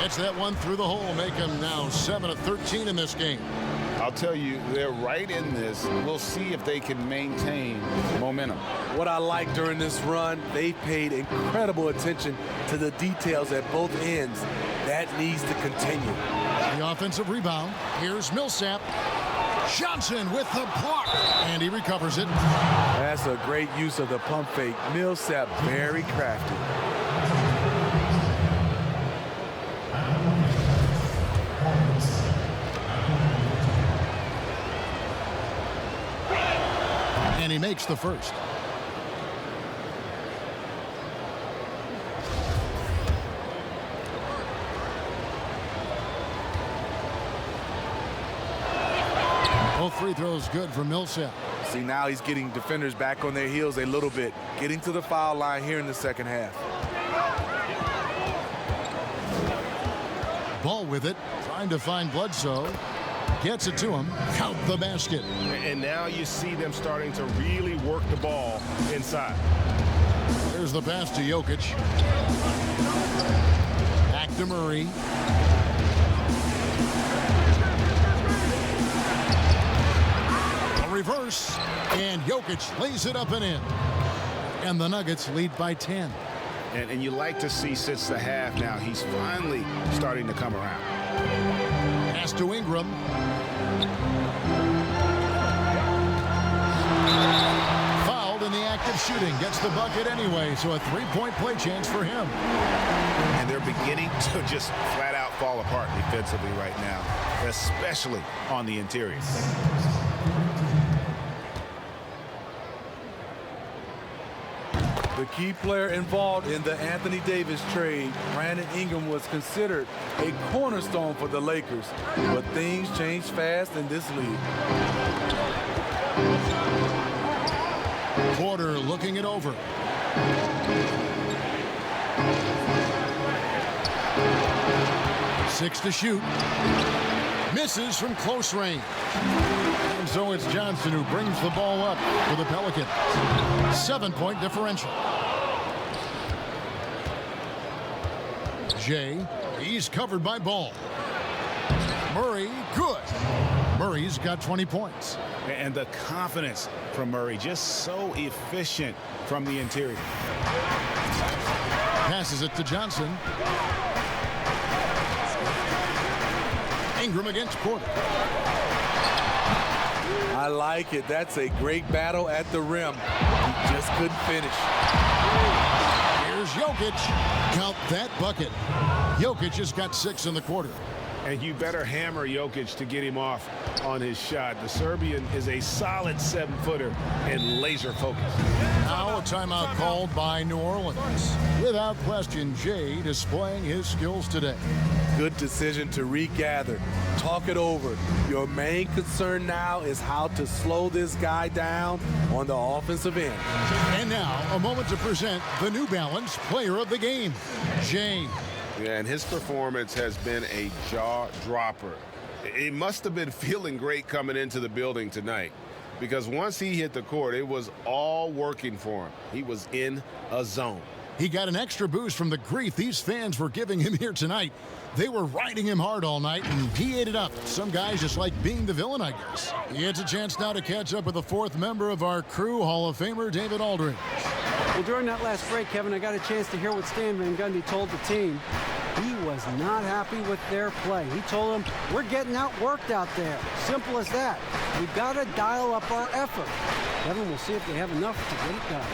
It's that one through the hole, make him now 7 of 13 in this game. I'll tell you, they're right in this. We'll see if they can maintain momentum. What I like during this run, they paid incredible attention to the details at both ends. That needs to continue. The offensive rebound. Here's Millsap. Johnson with the block. And he recovers it. That's a great use of the pump fake. Millsap very crafty. And he makes the first. Both free throws good for Millsap. See, now he's getting defenders back on their heels a little bit, getting to the foul line here in the second half. Ball with it, trying to find Bledsoe. Gets it to him. Count the basket. And now you see them starting to really work the ball inside. There's the pass to Jokic. Back to Murray. A reverse. And Jokic lays it up and in. And the Nuggets lead by 10. And you like to see since the half now, he's finally starting to come around. Pass to Ingram. Fouled in the act of shooting. Gets the bucket anyway, so a three-point play chance for him. And they're beginning to just flat out fall apart defensively right now, especially on the interior. The key player involved in the Anthony Davis trade, Brandon Ingram, was considered a cornerstone for the Lakers, but things change fast in this league. Porter looking it over. Six to shoot. Misses from close range. And so it's Johnson who brings the ball up for the Pelicans. 7-point differential. Jay, he's covered by Ball. Murray, good. Murray's got 20 points. And the confidence from Murray, just so efficient from the interior. Passes it to Johnson. Ingram against Porter. I like it. That's a great battle at the rim. He just couldn't finish. Here's Jokic. Count that bucket. Jokic has got 6 in the quarter. And you better hammer Jokic to get him off on his shot. The Serbian is a solid 7-footer and laser focused. Now a timeout called by New Orleans. Without question, Jay displaying his skills today. Good decision to regather. Talk it over. Your main concern now is how to slow this guy down on the offensive end. And now a moment to present the New Balance Player of the Game, Jay. Yeah, and his performance has been a jaw-dropper. He must have been feeling great coming into the building tonight, because once he hit the court, it was all working for him. He was in a zone. He got an extra boost from the grief these fans were giving him here tonight. They were riding him hard all night, and he ate it up. Some guys just like being the villain, I guess. He gets a chance now to catch up with the fourth member of our crew, Hall of Famer David Aldridge. Well, during that last break, Kevin, I got a chance to hear what Stan Van Gundy told the team. He was not happy with their play. He told them, we're getting outworked out there. Simple as that. We've got to dial up our effort. Kevin, we'll see if they have enough to get it done.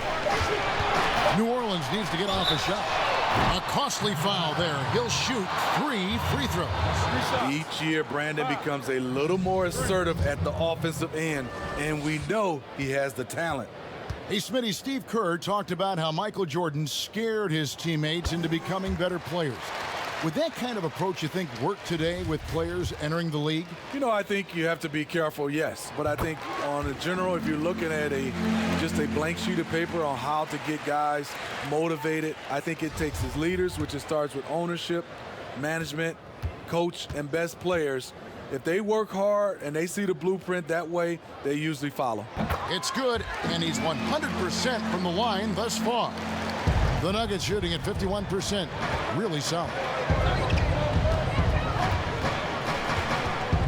New Orleans needs to get off a shot. A costly foul there. He'll shoot 3 free throws. Each year, Brandon becomes a little more assertive at the offensive end, and we know he has the talent. Hey, Smitty, Steve Kerr talked about how Michael Jordan scared his teammates into becoming better players. Would that kind of approach, you think, work today with players entering the league? You know, I think you have to be careful, yes. But I think on a general, if you're looking at just a blank sheet of paper on how to get guys motivated, I think it takes his leaders, which it starts with ownership, management, coach, and best players. If they work hard and they see the blueprint that way, they usually follow. It's good, and he's 100% from the line thus far. The Nuggets shooting at 51%. Really solid.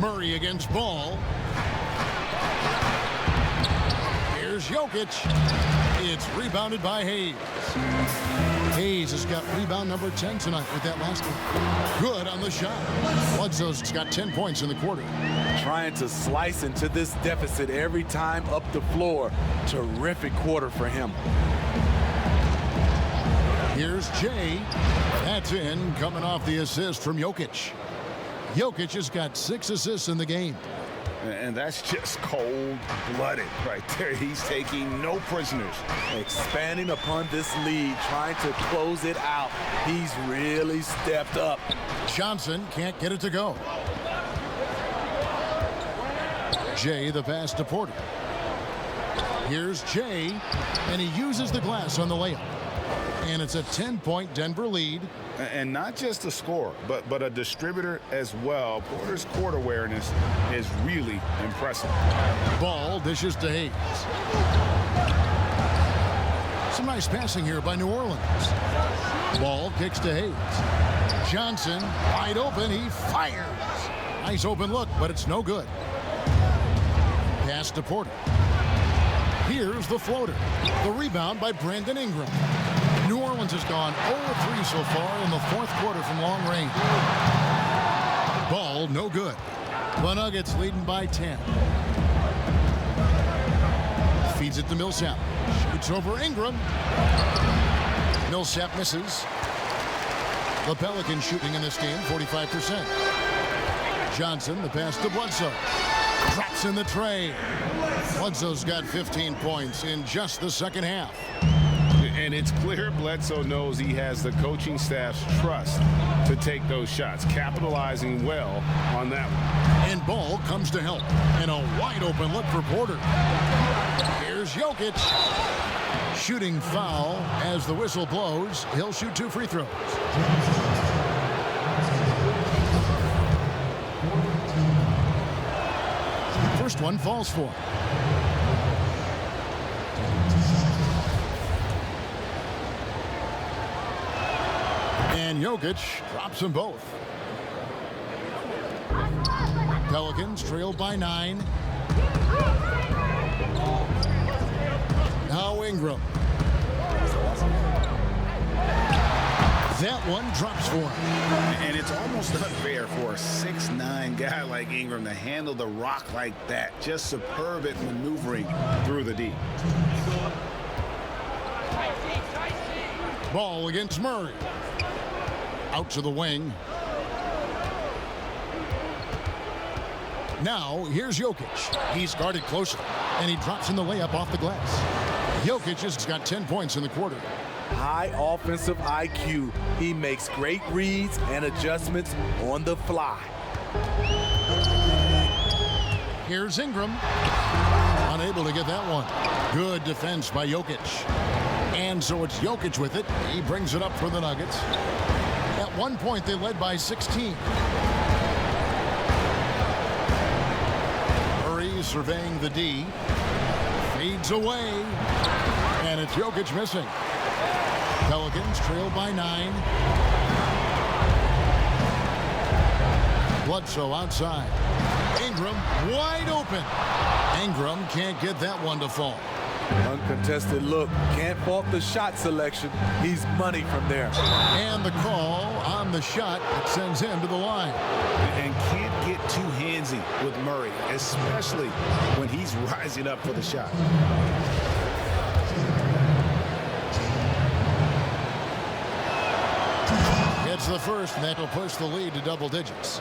Murray against Ball. Here's Jokic. It's rebounded by Hayes. Hayes has got rebound number 10 tonight with that last one. Good on the shot. Bledsoe's got 10 points in the quarter. Trying to slice into this deficit every time up the floor. Terrific quarter for him. Here's Jay. That's in, coming off the assist from Jokic. Jokic has got 6 assists in the game. And that's just cold-blooded right there. He's taking no prisoners. Expanding upon this lead, trying to close it out. He's really stepped up. Johnson can't get it to go. Jay, the pass to Porter. Here's Jay, and he uses the glass on the layup. And it's a 10-point Denver lead. And not just a scorer, but a distributor as well. Porter's court awareness is really impressive. Ball dishes to Hayes. Some nice passing here by New Orleans. Ball kicks to Hayes. Johnson, wide open, he fires. Nice open look, but it's no good. Pass to Porter. Here's the floater. The rebound by Brandon Ingram. New Orleans has gone 0-3 so far in the fourth quarter from long range. Ball, no good. The Nuggets leading by 10. Feeds it to Millsap. Shoots over Ingram. Millsap misses. The Pelicans shooting in this game 45%. Johnson, the pass to Bledsoe. Drops in the tray. Bledsoe's got 15 points in just the second half. And it's clear Bledsoe knows he has the coaching staff's trust to take those shots, capitalizing well on that one. And Ball comes to help. And a wide open look for Porter. Here's Jokic. Shooting foul as the whistle blows. He'll shoot 2 free throws. First one falls for him. And Jokic drops them both. Pelicans trailed by 9. Now Ingram. That one drops for him. And it's almost unfair for a 6'9" guy like Ingram to handle the rock like that. Just superb at maneuvering through the D. Ball against Murray. Out to the wing. Now, here's Jokic. He's guarded closely, and he drops in the layup off the glass. Jokic has got 10 points in the quarter. High offensive IQ. He makes great reads and adjustments on the fly. Here's Ingram. Unable to get that one. Good defense by Jokic. And so it's Jokic with it. He brings it up for the Nuggets. At one point, they led by 16. Murray surveying the D. Fades away. And it's Jokic missing. Pelicans trail by 9. Bledsoe outside. Ingram wide open. Ingram can't get that one to fall. Uncontested look. Can't fault the shot selection. He's money from there. And the call on the shot that sends him to the line. And can't get too handsy with Murray, especially when he's rising up for the shot. It's the first, and that will push the lead to double digits.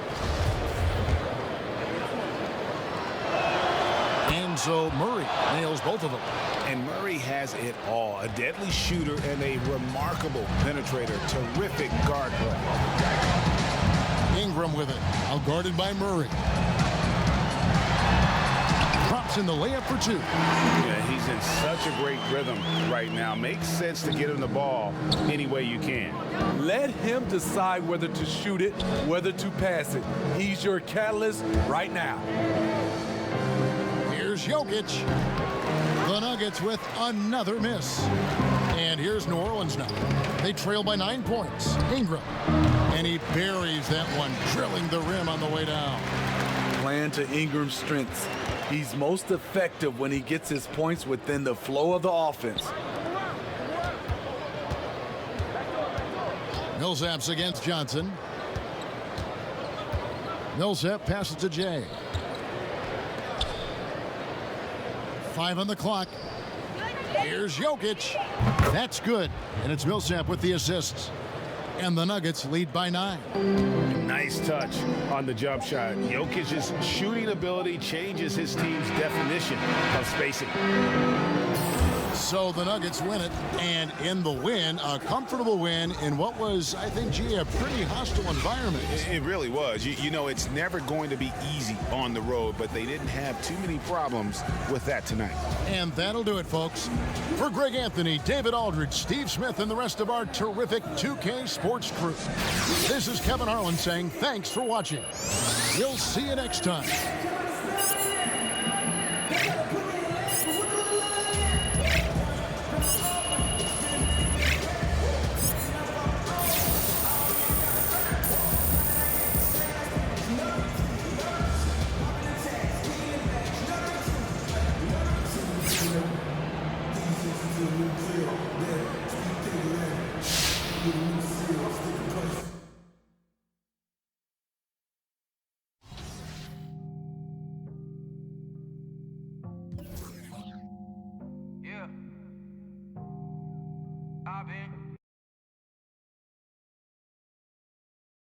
And so Murray nails both of them. And Murray has it all. A deadly shooter and a remarkable penetrator. Terrific guard play. Ingram with it. Out guarded by Murray. Drops in the layup for 2. Yeah, he's in such a great rhythm right now. Makes sense to get him the ball any way you can. Let him decide whether to shoot it, whether to pass it. He's your catalyst right now. Here's Jokic. The Nuggets with another miss. And here's New Orleans now. They trail by 9 points. Ingram. And he buries that one, drilling the rim on the way down. Playing to Ingram's strengths. He's most effective when he gets his points within the flow of the offense. Millsap's against Johnson. Millsap passes to Jay. 5 on the clock. Here's Jokic. That's good. And it's Millsap with the assists. And the Nuggets lead by 9. Nice touch on the jump shot. Jokic's shooting ability changes his team's definition of spacing. So the Nuggets win it, and in the win, a comfortable win in what was, I think, a pretty hostile environment. It really was. You know, it's never going to be easy on the road, but they didn't have too many problems with that tonight. And that'll do it, folks. For Greg Anthony, David Aldridge, Steve Smith, and the rest of our terrific 2K Sports crew, this is Kevin Harlan saying thanks for watching. We'll see you next time.